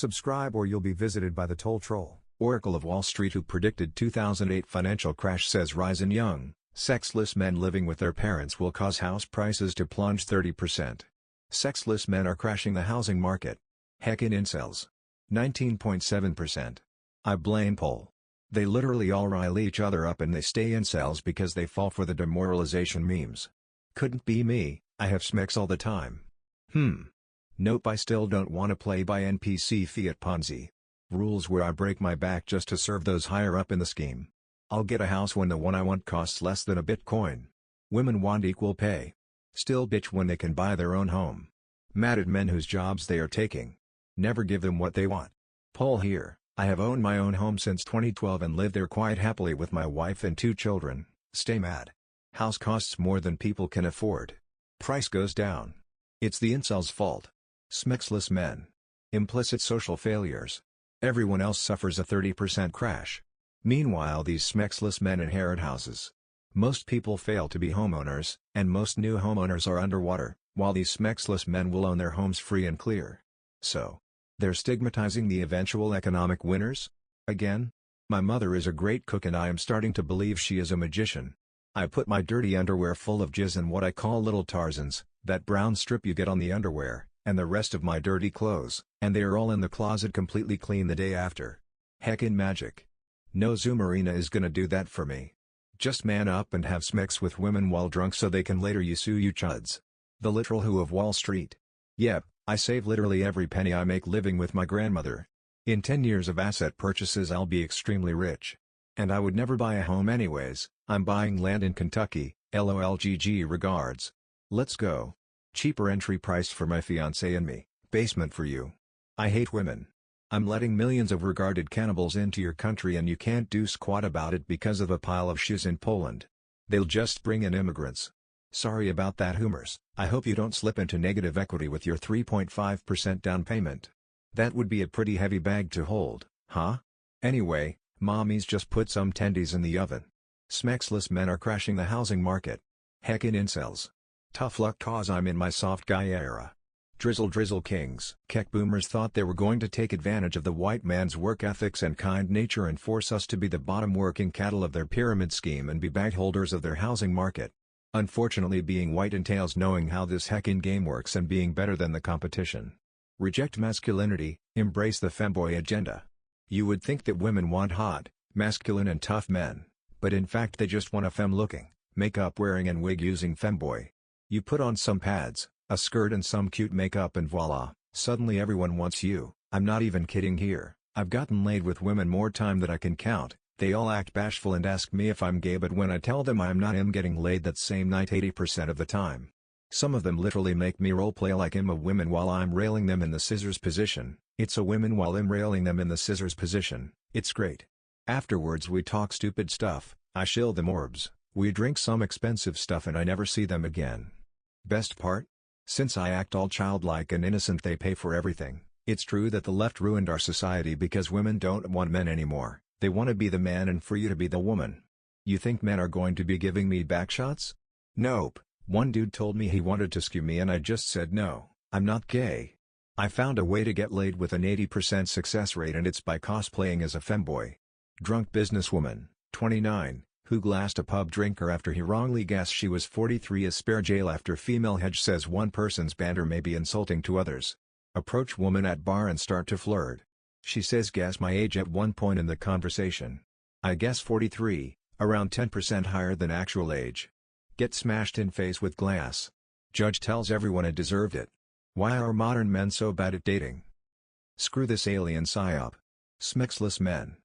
Subscribe or you'll be visited by the toll troll. Oracle of Wall Street who predicted 2008 financial crash says rise in young, sexless men living with their parents will cause house prices to plunge 30%. Sexless men are crashing the housing market. Heck in incels. 19.7%. I blame poll. They literally all rile each other up and they stay incels because they fall for the demoralization memes. Couldn't be me, I have smex all the time. Nope, I still don't want to play by NPC fiat Ponzi. Rules where I break my back just to serve those higher up in the scheme. I'll get a house when the one I want costs less than a Bitcoin. Women want equal pay. Still bitch when they can buy their own home. Mad at men whose jobs they are taking. Never give them what they want. Poll here. I have owned my own home since 2012 and lived there quite happily with my wife and 2 children. Stay mad. House costs more than people can afford. Price goes down. It's the incels' fault. Smexless men. Implicit social failures. Everyone else suffers a 30% crash. Meanwhile these smexless men inherit houses. Most people fail to be homeowners, and most new homeowners are underwater, while these smexless men will own their homes free and clear. So, they're stigmatizing the eventual economic winners? Again? My mother is a great cook and I am starting to believe she is a magician. I put my dirty underwear full of jizz in what I call little Tarzans, that brown strip you get on the underwear, and the rest of my dirty clothes, and they are all in the closet completely clean the day after. Heckin' magic. No Zoom arena is gonna do that for me. Just man up and have smex with women while drunk so they can later sue you chuds. The literal Who of Wall Street. Yep, I save literally every penny I make living with my grandmother. In 10 years of asset purchases I'll be extremely rich. And I would never buy a home anyways, I'm buying land in Kentucky, LOLGG regards. Let's go. Cheaper entry price for my fiancé and me, basement for you. I hate women. I'm letting millions of regarded cannibals into your country and you can't do squat about it because of a pile of shiz in Poland. They'll just bring in immigrants. Sorry about that Hoomers, I hope you don't slip into negative equity with your 3.5% down payment. That would be a pretty heavy bag to hold, huh? Anyway, mommies just put some tendies in the oven. Smexless men are crashing the housing market. Heck in incels. Tough luck cause I'm in my soft guy era. Drizzle kings. Keck boomers thought they were going to take advantage of the white man's work ethics and kind nature and force us to be the bottom working cattle of their pyramid scheme and be bag holders of their housing market. Unfortunately being white entails knowing how this heckin' game works and being better than the competition. Reject masculinity, embrace the femboy agenda. You would think that women want hot, masculine and tough men, but in fact they just want a femme-looking, makeup-wearing and wig-using femboy. You put on some pads, a skirt and some cute makeup and voila, suddenly everyone wants you. I'm not even kidding here. I've gotten laid with women more time than I can count. They all act bashful and ask me if I'm gay, but when I tell them I'm not, I'm getting laid that same night 80% of the time. Some of them literally make me roleplay like I'm a woman while I'm railing them in the scissors position. It's a woman while I'm railing them in the scissors position. It's great. Afterwards we talk stupid stuff, I shill them orbs, we drink some expensive stuff and I never see them again. Best part? Since I act all childlike and innocent they pay for everything. It's true that the left ruined our society because women don't want men anymore. They want to be the man and for you to be the woman. You think men are going to be giving me backshots? Nope. One dude told me he wanted to skew me and I just said no, I'm not gay. I found a way to get laid with an 80% success rate and it's by cosplaying as a femboy. Drunk businesswoman, 29, who glassed a pub drinker after he wrongly guessed she was 43 is spare jail after female hedge says one person's banter may be insulting to others. Approach woman at bar and start to flirt. She says guess my age at one point in the conversation. I guess 43, around 10% higher than actual age. Get smashed in face with glass. Judge tells everyone I deserved it. Why are modern men so bad at dating? Screw this alien psyop. Smexless men.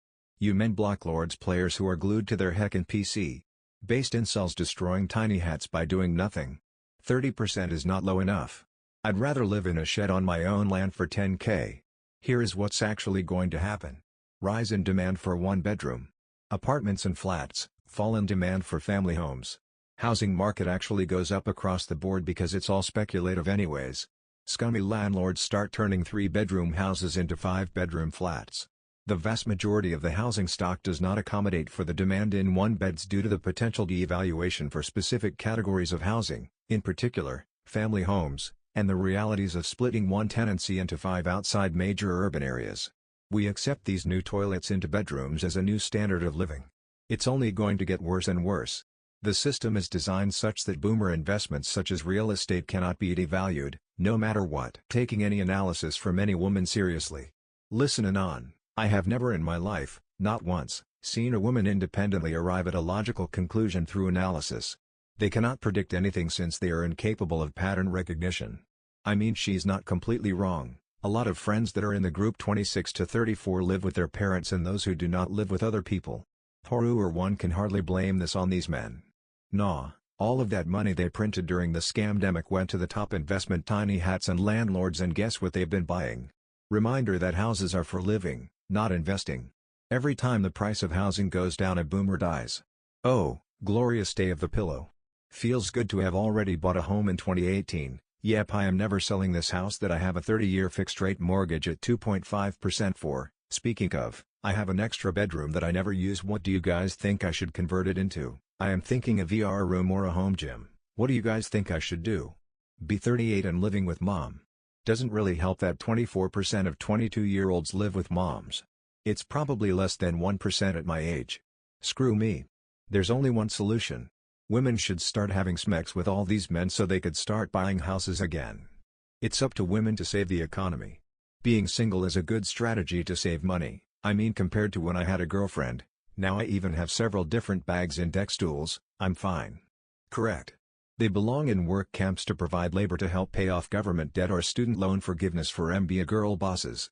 You men block lords players who are glued to their heckin' PC. Based incels destroying tiny hats by doing nothing. 30% is not low enough. I'd rather live in a shed on my own land for 10k. Here is what's actually going to happen. Rise in demand for one-bedroom apartments and flats, fall in demand for family homes. Housing market actually goes up across the board because it's all speculative anyways. Scummy landlords start turning 3-bedroom houses into 5-bedroom flats. The vast majority of the housing stock does not accommodate for the demand in one-beds due to the potential devaluation for specific categories of housing, in particular, family homes, and the realities of splitting one tenancy into 5 outside major urban areas. We accept these new toilets into bedrooms as a new standard of living. It's only going to get worse and worse. The system is designed such that boomer investments such as real estate cannot be devalued, no matter what. Taking any analysis from any woman seriously. Listen and on, I have never in my life, not once, seen a woman independently arrive at a logical conclusion through analysis. They cannot predict anything since they are incapable of pattern recognition. I mean, she's not completely wrong. A lot of friends that are in the group 26 to 34 live with their parents, and those who do not live with other people. Or one can hardly blame this on these men. Nah, all of that money they printed during the scamdemic went to the top investment tiny hats and landlords, and guess what they've been buying? Reminder that houses are for living, not investing. Every time the price of housing goes down, a boomer dies. Oh, glorious day of the pillow. Feels good to have already bought a home in 2018. Yep, I am never selling this house that I have a 30-year fixed-rate mortgage at 2.5% for. Speaking of, I have an extra bedroom that I never use. What do you guys think I should convert it into? I am thinking a VR room or a home gym. What do you guys think I should do? Be 38 and living with mom. Doesn't really help that 24% of 22-year-olds live with moms. It's probably less than 1% at my age. Screw me. There's only one solution. Women should start having sex with all these men so they could start buying houses again. It's up to women to save the economy. Being single is a good strategy to save money. I mean, compared to when I had a girlfriend, now I even have several different bags and deck stools, I'm fine. Correct. They belong in work camps to provide labor to help pay off government debt or student loan forgiveness for MBA girl bosses.